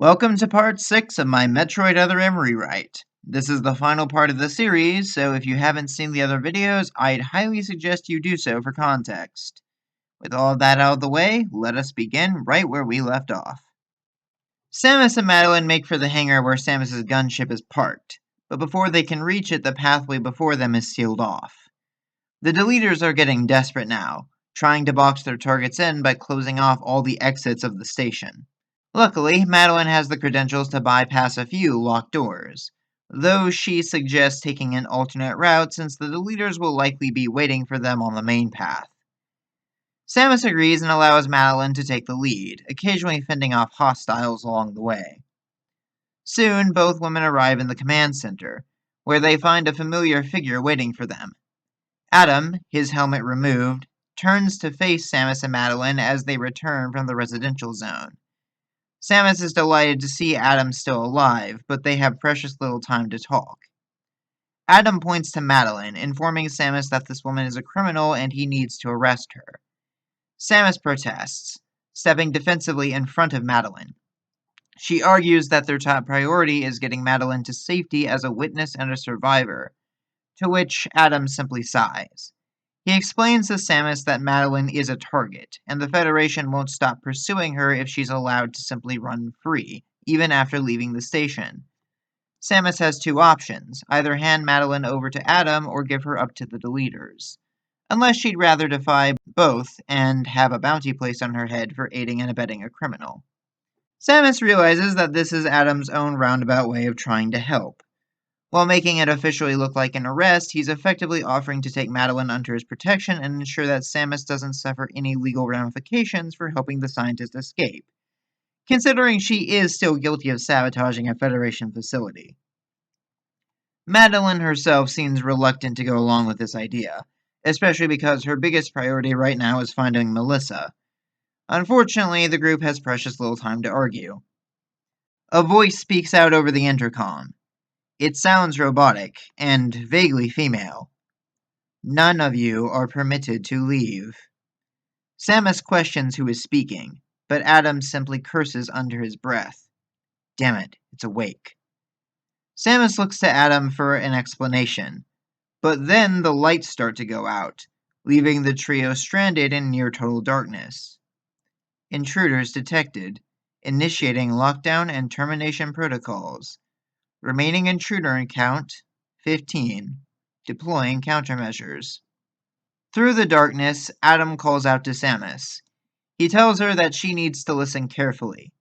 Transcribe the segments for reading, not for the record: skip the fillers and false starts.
Welcome to part 6 of my Metroid Other M rewrite. This is the final part of the series, so if you haven't seen the other videos, I'd highly suggest you do so for context. With all of that out of the way, let us begin right where we left off. Samus and Madeline make for the hangar where Samus's gunship is parked, but before they can reach it, the pathway before them is sealed off. The deleters are getting desperate now, trying to box their targets in by closing off all the exits of the station. Luckily, Madeline has the credentials to bypass a few locked doors, though she suggests taking an alternate route since the deleters will likely be waiting for them on the main path. Samus agrees and allows Madeline to take the lead, occasionally fending off hostiles along the way. Soon, both women arrive in the command center, where they find a familiar figure waiting for them. Adam, his helmet removed, turns to face Samus and Madeline as they return from the residential zone. Samus is delighted to see Adam still alive, but they have precious little time to talk. Adam points to Madeline, informing Samus that this woman is a criminal and he needs to arrest her. Samus protests, stepping defensively in front of Madeline. She argues that their top priority is getting Madeline to safety as a witness and a survivor, to which Adam simply sighs. He explains to Samus that Madeline is a target, and the Federation won't stop pursuing her if she's allowed to simply run free, even after leaving the station. Samus has two options, either hand Madeline over to Adam or give her up to the deleters. Unless she'd rather defy both and have a bounty placed on her head for aiding and abetting a criminal. Samus realizes that this is Adam's own roundabout way of trying to help. While making it officially look like an arrest, he's effectively offering to take Madeline under his protection and ensure that Samus doesn't suffer any legal ramifications for helping the scientist escape, considering she is still guilty of sabotaging a Federation facility. Madeline herself seems reluctant to go along with this idea, especially because her biggest priority right now is finding Melissa. Unfortunately, the group has precious little time to argue. A voice speaks out over the intercom. It sounds robotic, and vaguely female. None of you are permitted to leave. Samus questions who is speaking, but Adam simply curses under his breath. Damn it, it's awake. Samus looks to Adam for an explanation, but then the lights start to go out, leaving the trio stranded in near total darkness. Intruders detected, initiating lockdown and termination protocols. Remaining intruder count, 15. Deploying countermeasures. Through the darkness, Adam calls out to Samus. He tells her that she needs to listen carefully.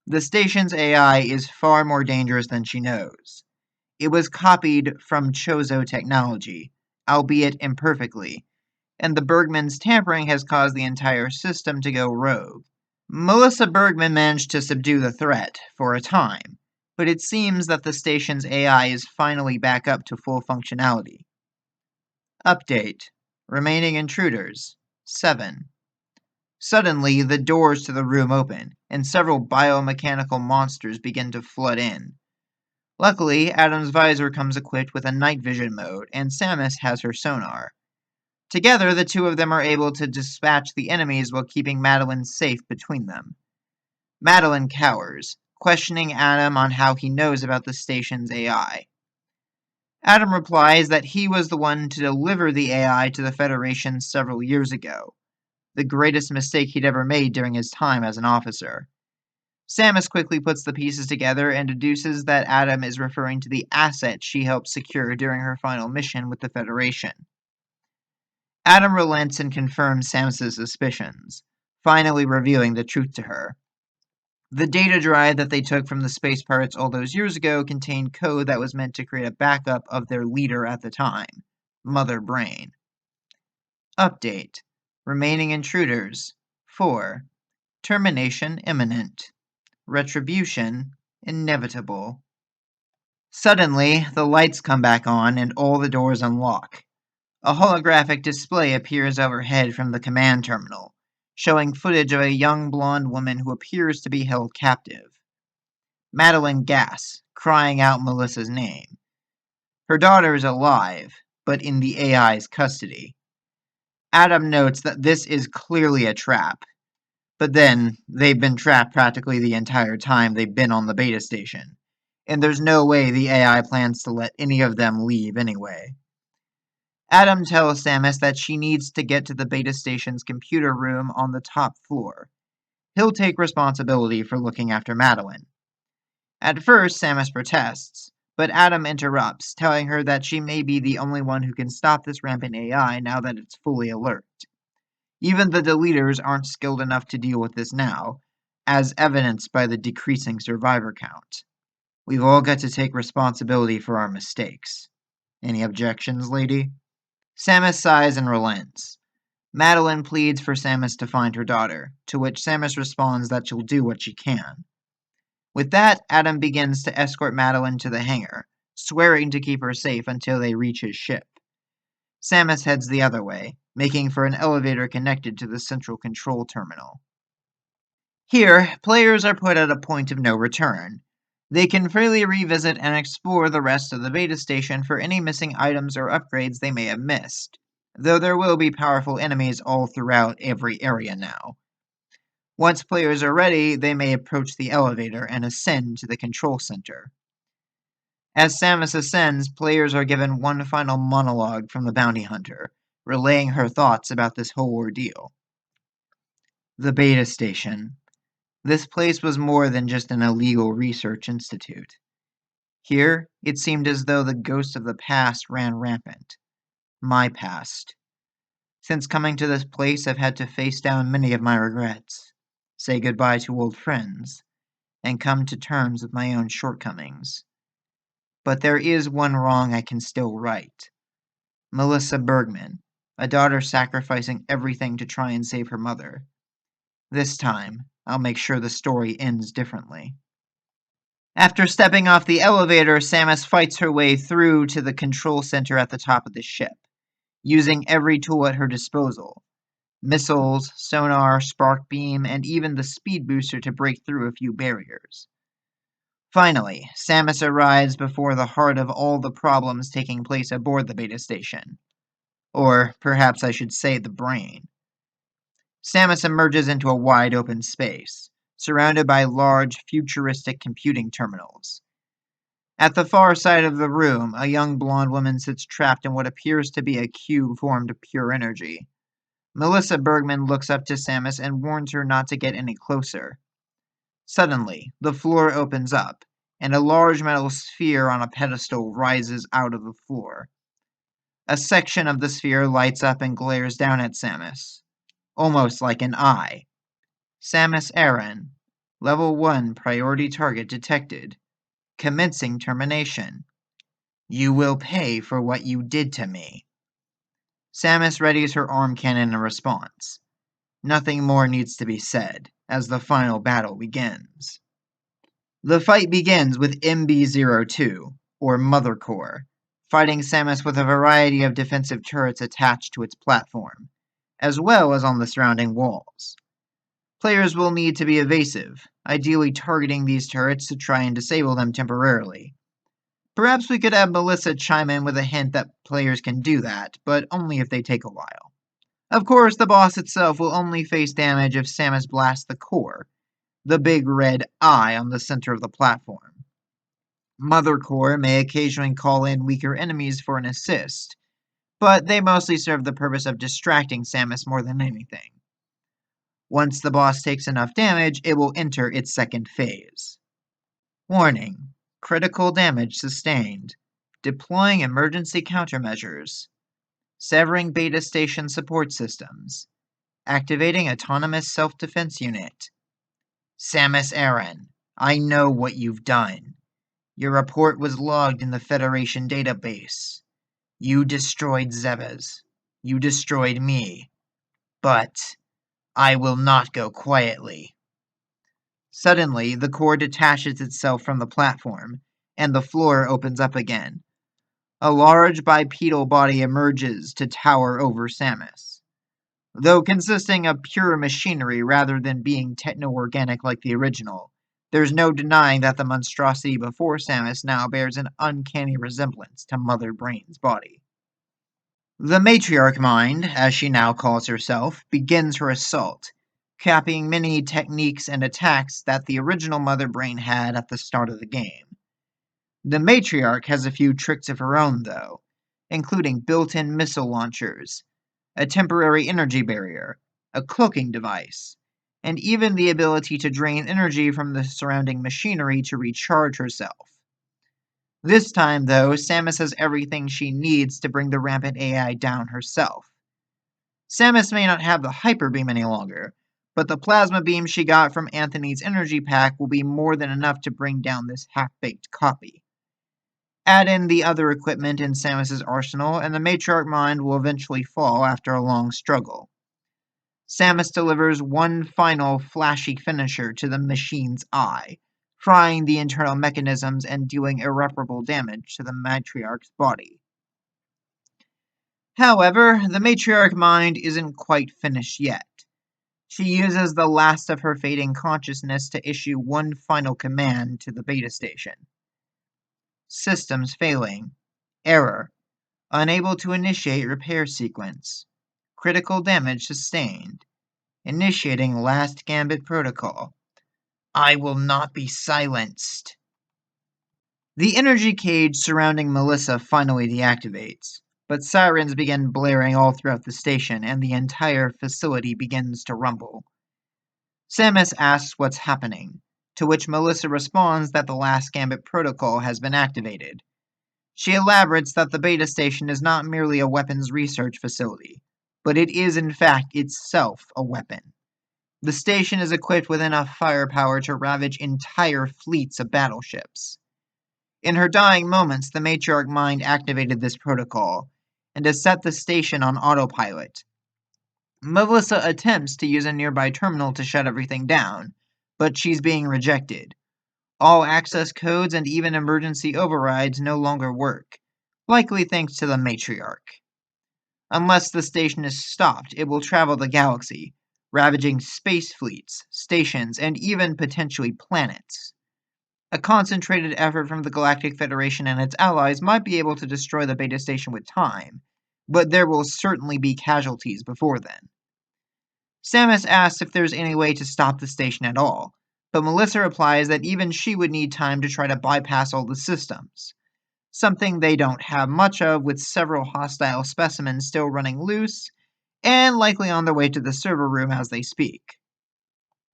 The station's AI is far more dangerous than she knows. It was copied from Chozo technology, albeit imperfectly, and the Bergman's tampering has caused the entire system to go rogue. Melissa Bergman managed to subdue the threat, for a time, but it seems that the station's AI is finally back up to full functionality. Update. Remaining intruders. 7. Suddenly, the doors to the room open, and several biomechanical monsters begin to flood in. Luckily, Adam's visor comes equipped with a night vision mode, and Samus has her sonar. Together, the two of them are able to dispatch the enemies while keeping Madeline safe between them. Madeline cowers, questioning Adam on how he knows about the station's AI. Adam replies that he was the one to deliver the AI to the Federation several years ago, the greatest mistake he'd ever made during his time as an officer. Samus quickly puts the pieces together and deduces that Adam is referring to the asset she helped secure during her final mission with the Federation. Adam relents and confirms Samus's suspicions, finally revealing the truth to her. The data drive that they took from the space pirates all those years ago contained code that was meant to create a backup of their leader at the time, Mother Brain. Update. Remaining intruders. 4. Termination imminent. Retribution inevitable. Suddenly, the lights come back on and all the doors unlock. A holographic display appears overhead from the command terminal, showing footage of a young blonde woman who appears to be held captive. Madeline gasps, crying out Melissa's name. Her daughter is alive, but in the AI's custody. Adam notes that this is clearly a trap, But then, they've been trapped practically the entire time they've been on the beta station, and there's no way the AI plans to let any of them leave anyway. Adam tells Samus that she needs to get to the beta station's computer room on the top floor. He'll take responsibility for looking after Madeline. At first, Samus protests, but Adam interrupts, telling her that she may be the only one who can stop this rampant AI now that it's fully alert. Even the deleters aren't skilled enough to deal with this now, as evidenced by the decreasing survivor count. We've all got to take responsibility for our mistakes. Any objections, lady? Samus sighs and relents. Madeline pleads for Samus to find her daughter, to which Samus responds that she'll do what she can. With that, Adam begins to escort Madeline to the hangar, swearing to keep her safe until they reach his ship. Samus heads the other way, making for an elevator connected to the central control terminal. Here, players are put at a point of no return. They can freely revisit and explore the rest of the beta station for any missing items or upgrades they may have missed, though there will be powerful enemies all throughout every area now. Once players are ready, they may approach the elevator and ascend to the control center. As Samus ascends, players are given one final monologue from the bounty hunter, relaying her thoughts about this whole ordeal. The beta station. This place was more than just an illegal research institute. Here, it seemed as though the ghosts of the past ran rampant. My past. Since coming to this place, I've had to face down many of my regrets, say goodbye to old friends, and come to terms with my own shortcomings. But there is one wrong I can still right. Melissa Bergman, a daughter sacrificing everything to try and save her mother. This time, I'll make sure the story ends differently. After stepping off the elevator, Samus fights her way through to the control center at the top of the ship, using every tool at her disposal. Missiles, sonar, spark beam, and even the speed booster to break through a few barriers. Finally, Samus arrives before the heart of all the problems taking place aboard the beta station. Or perhaps I should say the brain. Samus emerges into a wide open space, surrounded by large, futuristic computing terminals. At the far side of the room, a young blonde woman sits trapped in what appears to be a cube formed of pure energy. Melissa Bergman looks up to Samus and warns her not to get any closer. Suddenly, the floor opens up, and a large metal sphere on a pedestal rises out of the floor. A section of the sphere lights up and glares down at Samus, almost like an eye. Samus Aran, Level 1 priority target detected. Commencing termination. You will pay for what you did to me. Samus readies her arm cannon in response. Nothing more needs to be said, as the final battle begins. The fight begins with MB-02, or Mother Core, fighting Samus with a variety of defensive turrets attached to its platform, as well as on the surrounding walls. Players will need to be evasive, ideally targeting these turrets to try and disable them temporarily. Perhaps we could have Melissa chime in with a hint that players can do that, but only if they take a while. Of course, the boss itself will only face damage if Samus blasts the core, the big red eye on the center of the platform. Mother Core may occasionally call in weaker enemies for an assist, but they mostly serve the purpose of distracting Samus more than anything. Once the boss takes enough damage, it will enter its second phase. Warning: critical damage sustained. Deploying emergency countermeasures. Severing beta station support systems. Activating autonomous self-defense unit. Samus Aran, I know what you've done. Your report was logged in the Federation database. You destroyed Zebes. You destroyed me. But I will not go quietly. Suddenly, the core detaches itself from the platform, and the floor opens up again. A large bipedal body emerges to tower over Samus. Though consisting of pure machinery rather than being techno-organic like the original, there's no denying that the monstrosity before Samus now bears an uncanny resemblance to Mother Brain's body. The Matriarch Mind, as she now calls herself, begins her assault, copying many techniques and attacks that the original Mother Brain had at the start of the game. The Matriarch has a few tricks of her own, though, including built-in missile launchers, a temporary energy barrier, a cloaking device, and even the ability to drain energy from the surrounding machinery to recharge herself. This time, though, Samus has everything she needs to bring the rampant AI down herself. Samus may not have the Hyper Beam any longer, but the plasma beam she got from Anthony's energy pack will be more than enough to bring down this half-baked copy. Add in the other equipment in Samus's arsenal, and the Matriarch mind will eventually fall after a long struggle. Samus delivers one final flashy finisher to the machine's eye, frying the internal mechanisms and doing irreparable damage to the Matriarch's body. However, the Matriarch mind isn't quite finished yet. She uses the last of her fading consciousness to issue one final command to the beta station. Systems failing. Error. Unable to initiate repair sequence. Critical damage sustained. Initiating last gambit protocol. I will not be silenced. The energy cage surrounding Melissa finally deactivates, but sirens begin blaring all throughout the station and the entire facility begins to rumble. Samus asks what's happening, to which Melissa responds that the last gambit protocol has been activated. She elaborates that the beta station is not merely a weapons research facility, but it is in fact itself a weapon. The station is equipped with enough firepower to ravage entire fleets of battleships. In her dying moments, the Matriarch mind activated this protocol, and has set the station on autopilot. Melissa attempts to use a nearby terminal to shut everything down, but she's being rejected. All access codes and even emergency overrides no longer work, likely thanks to the Matriarch. Unless the station is stopped, it will travel the galaxy, ravaging space fleets, stations, and even potentially planets. A concentrated effort from the Galactic Federation and its allies might be able to destroy the beta station with time, but there will certainly be casualties before then. Samus asks if there's any way to stop the station at all, but Melissa replies that even she would need time to try to bypass all the systems, something they don't have much of, with several hostile specimens still running loose and likely on their way to the server room as they speak.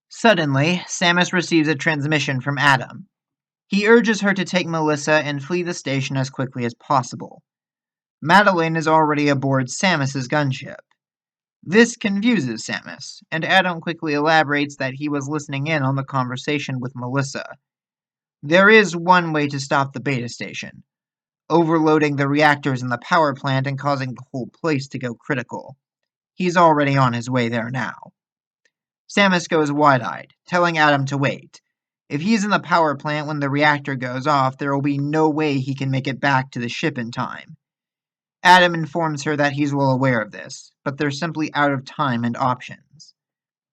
Suddenly, Samus receives a transmission from Adam. He urges her to take Melissa and flee the station as quickly as possible. Madeline is already aboard Samus's gunship. This confuses Samus, and Adam quickly elaborates that he was listening in on the conversation with Melissa. There is one way to stop the beta station: overloading the reactors in the power plant and causing the whole place to go critical. He's already on his way there now. Samus goes wide-eyed, telling Adam to wait. If he's in the power plant when the reactor goes off, there will be no way he can make it back to the ship in time. Adam informs her that he's well aware of this, but they're simply out of time and options.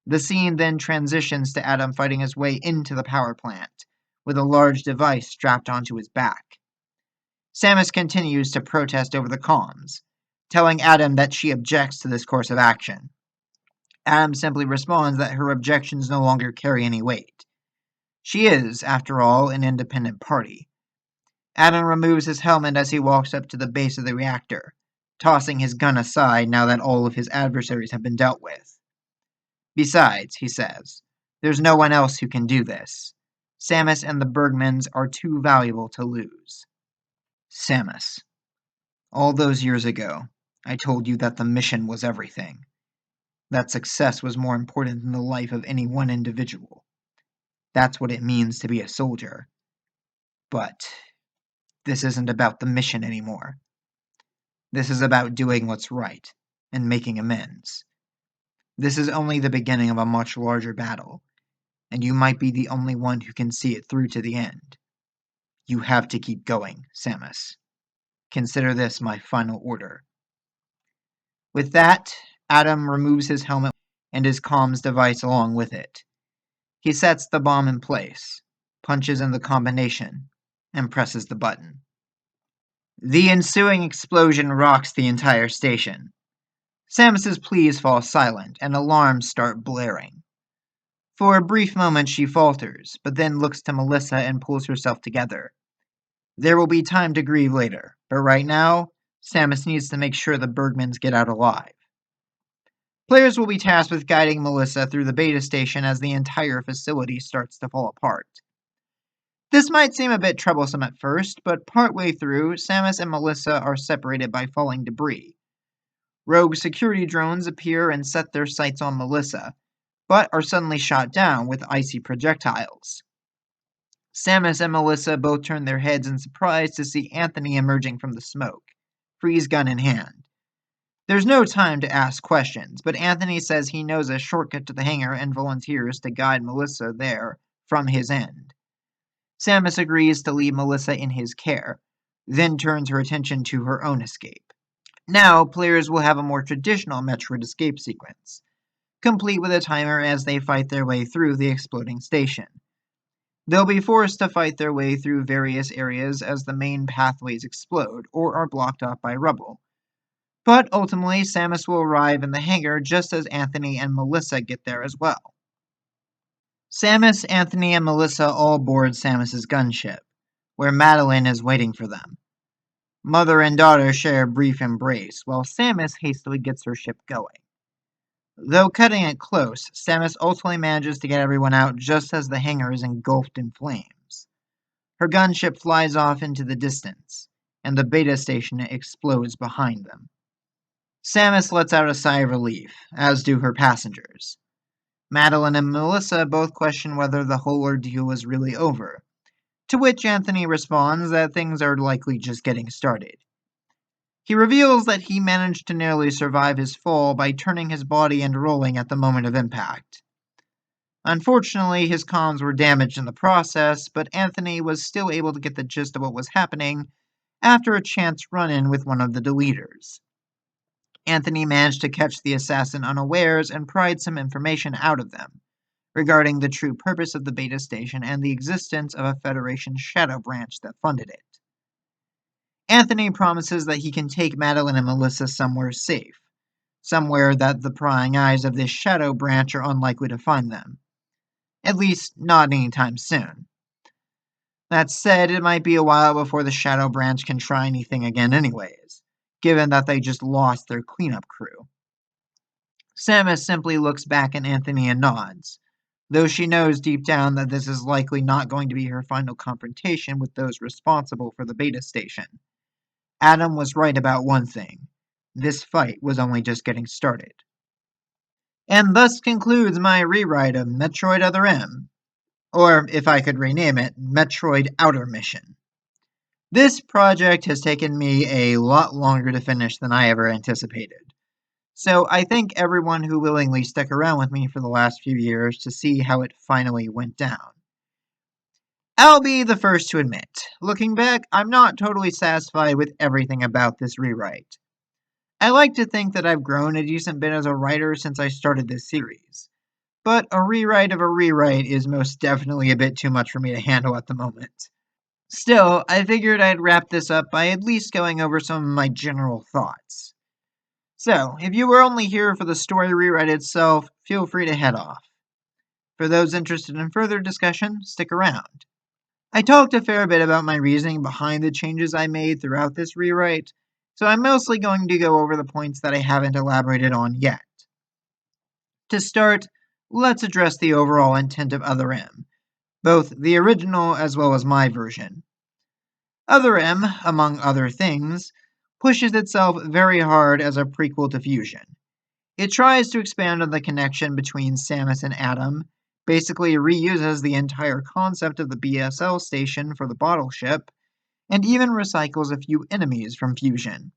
The scene then transitions to Adam fighting his way into the power plant, with a large device strapped onto his back. Samus continues to protest over the comms, telling Adam that she objects to this course of action. Adam simply responds that her objections no longer carry any weight. She is, after all, an independent party. Adam removes his helmet as he walks up to the base of the reactor, tossing his gun aside now that all of his adversaries have been dealt with. Besides, he says, there's no one else who can do this. Samus and the Bergmans are too valuable to lose. Samus, all those years ago, I told you that the mission was everything. That success was more important than the life of any one individual. That's what it means to be a soldier. But this isn't about the mission anymore. This is about doing what's right and making amends. This is only the beginning of a much larger battle, and you might be the only one who can see it through to the end. You have to keep going, Samus. Consider this my final order. With that, Adam removes his helmet and his comms device along with it. He sets the bomb in place, punches in the combination, and presses the button. The ensuing explosion rocks the entire station. Samus's pleas fall silent, and alarms start blaring. For a brief moment she falters, but then looks to Melissa and pulls herself together. There will be time to grieve later, but right now, Samus needs to make sure the Bergmans get out alive. Players will be tasked with guiding Melissa through the beta station as the entire facility starts to fall apart. This might seem a bit troublesome at first, but partway through, Samus and Melissa are separated by falling debris. Rogue security drones appear and set their sights on Melissa, but are suddenly shot down with icy projectiles. Samus and Melissa both turn their heads in surprise to see Anthony emerging from the smoke, freeze gun in hand. There's no time to ask questions, but Anthony says he knows a shortcut to the hangar and volunteers to guide Melissa there from his end. Samus agrees to leave Melissa in his care, then turns her attention to her own escape. Now, players will have a more traditional Metroid escape sequence, complete with a timer as they fight their way through the exploding station. They'll be forced to fight their way through various areas as the main pathways explode or are blocked off by rubble. But ultimately, Samus will arrive in the hangar just as Anthony and Melissa get there as well. Samus, Anthony, and Melissa all board Samus's gunship, where Madeline is waiting for them. Mother and daughter share a brief embrace, while Samus hastily gets her ship going. Though cutting it close, Samus ultimately manages to get everyone out just as the hangar is engulfed in flames. Her gunship flies off into the distance, and the beta station explodes behind them. Samus lets out a sigh of relief, as do her passengers. Madeline and Melissa both question whether the whole ordeal is really over, to which Anthony responds that things are likely just getting started. He reveals that he managed to nearly survive his fall by turning his body and rolling at the moment of impact. Unfortunately, his comms were damaged in the process, but Anthony was still able to get the gist of what was happening after a chance run-in with one of the deleters. Anthony managed to catch the assassin unawares and pried some information out of them regarding the true purpose of the beta station and the existence of a Federation shadow branch that funded it. Anthony promises that he can take Madeline and Melissa somewhere safe, somewhere that the prying eyes of this shadow branch are unlikely to find them. At least, not anytime soon. That said, it might be a while before the shadow branch can try anything again anyways, given that they just lost their cleanup crew. Samus simply looks back at Anthony and nods, though she knows deep down that this is likely not going to be her final confrontation with those responsible for the beta station. Adam was right about one thing. This fight was only just getting started. And thus concludes my rewrite of Metroid Other M, or if I could rename it, Metroid Outer Mission. This project has taken me a lot longer to finish than I ever anticipated, so I thank everyone who willingly stuck around with me for the last few years to see how it finally went down. I'll be the first to admit, looking back, I'm not totally satisfied with everything about this rewrite. I like to think that I've grown a decent bit as a writer since I started this series, but a rewrite of a rewrite is most definitely a bit too much for me to handle at the moment. Still, I figured I'd wrap this up by at least going over some of my general thoughts. So, if you were only here for the story rewrite itself, feel free to head off. For those interested in further discussion, stick around. I talked a fair bit about my reasoning behind the changes I made throughout this rewrite, so I'm mostly going to go over the points that I haven't elaborated on yet. To start, let's address the overall intent of Other M, both the original as well as my version. Other M, among other things, pushes itself very hard as a prequel to Fusion. It tries to expand on the connection between Samus and Adam, basically reuses the entire concept of the BSL station for the bottle ship, and even recycles a few enemies from Fusion.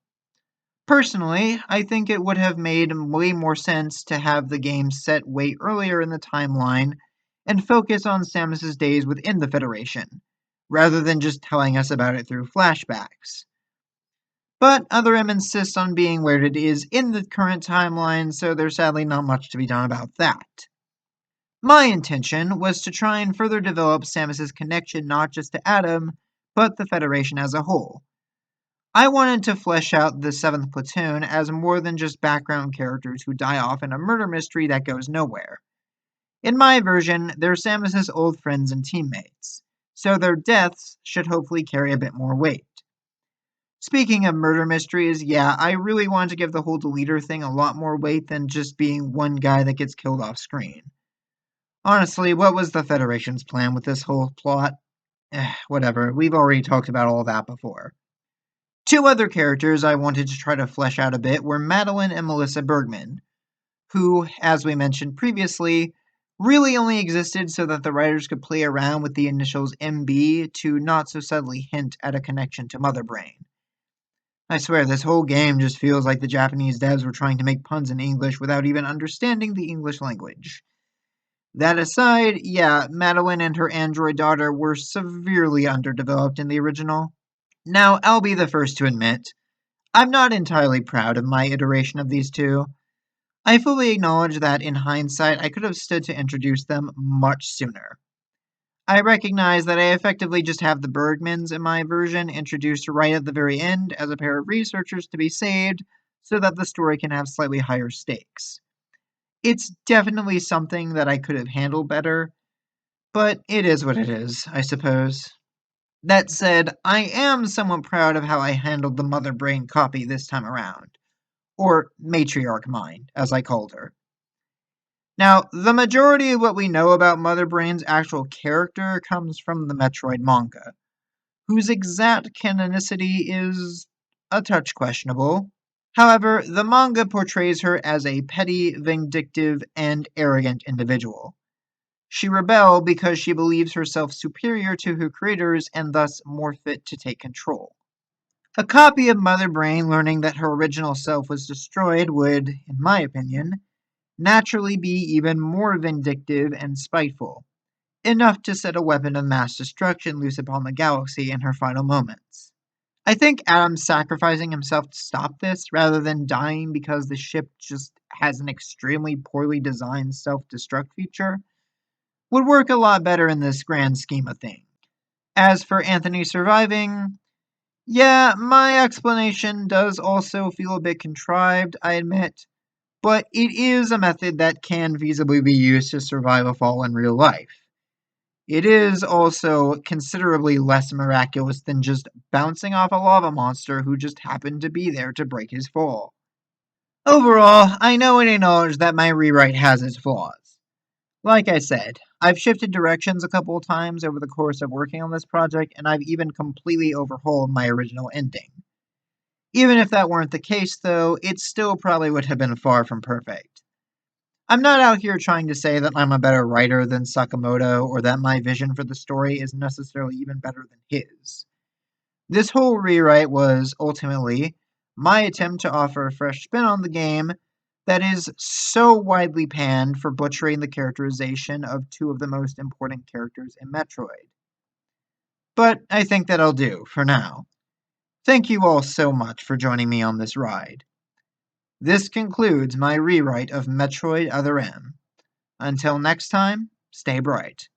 Personally, I think it would have made way more sense to have the game set way earlier in the timeline and focus on Samus's days within the Federation, rather than just telling us about it through flashbacks. But Other M insists on being where it is in the current timeline, so there's sadly not much to be done about that. My intention was to try and further develop Samus's connection not just to Adam, but the Federation as a whole. I wanted to flesh out the 7th Platoon as more than just background characters who die off in a murder mystery that goes nowhere. In my version, they're Samus's old friends and teammates, so their deaths should hopefully carry a bit more weight. Speaking of murder mysteries, yeah, I really want to give the whole deleter thing a lot more weight than just being one guy that gets killed off screen. Honestly, what was the Federation's plan with this whole plot? Whatever, we've already talked about all that before. Two other characters I wanted to try to flesh out a bit were Madeline and Melissa Bergman, who, as we mentioned previously, really only existed so that the writers could play around with the initials MB to not so subtly hint at a connection to Mother Brain. I swear, this whole game just feels like the Japanese devs were trying to make puns in English without even understanding the English language. That aside, yeah, Madeline and her android daughter were severely underdeveloped in the original. Now, I'll be the first to admit, I'm not entirely proud of my iteration of these two. I fully acknowledge that in hindsight, I could have stood to introduce them much sooner. I recognize that I effectively just have the Bergmans in my version introduced right at the very end as a pair of researchers to be saved so that the story can have slightly higher stakes. It's definitely something that I could have handled better, but it is what it is, I suppose. That said, I am somewhat proud of how I handled the Mother Brain copy this time around, or Matriarch Mind, as I called her. Now, the majority of what we know about Mother Brain's actual character comes from the Metroid manga, whose exact canonicity is a touch questionable. However, the manga portrays her as a petty, vindictive, and arrogant individual. She rebels because she believes herself superior to her creators and thus more fit to take control. A copy of Mother Brain learning that her original self was destroyed would, in my opinion, naturally be even more vindictive and spiteful, enough to set a weapon of mass destruction loose upon the galaxy in her final moments. I think Adam sacrificing himself to stop this rather than dying because the ship just has an extremely poorly designed self destruct feature would work a lot better in this grand scheme of things. As for Anthony surviving, yeah, my explanation does also feel a bit contrived, I admit, but it is a method that can feasibly be used to survive a fall in real life. It is also considerably less miraculous than just bouncing off a lava monster who just happened to be there to break his fall. Overall, I know and acknowledge that my rewrite has its flaws. Like I said, I've shifted directions a couple of times over the course of working on this project, and I've even completely overhauled my original ending. Even if that weren't the case, though, it still probably would have been far from perfect. I'm not out here trying to say that I'm a better writer than Sakamoto or that my vision for the story is necessarily even better than his. This whole rewrite was, ultimately, my attempt to offer a fresh spin on the game that is so widely panned for butchering the characterization of two of the most important characters in Metroid. But I think that'll do for now. Thank you all so much for joining me on this ride. This concludes my rewrite of Metroid Other M. Until next time, stay bright.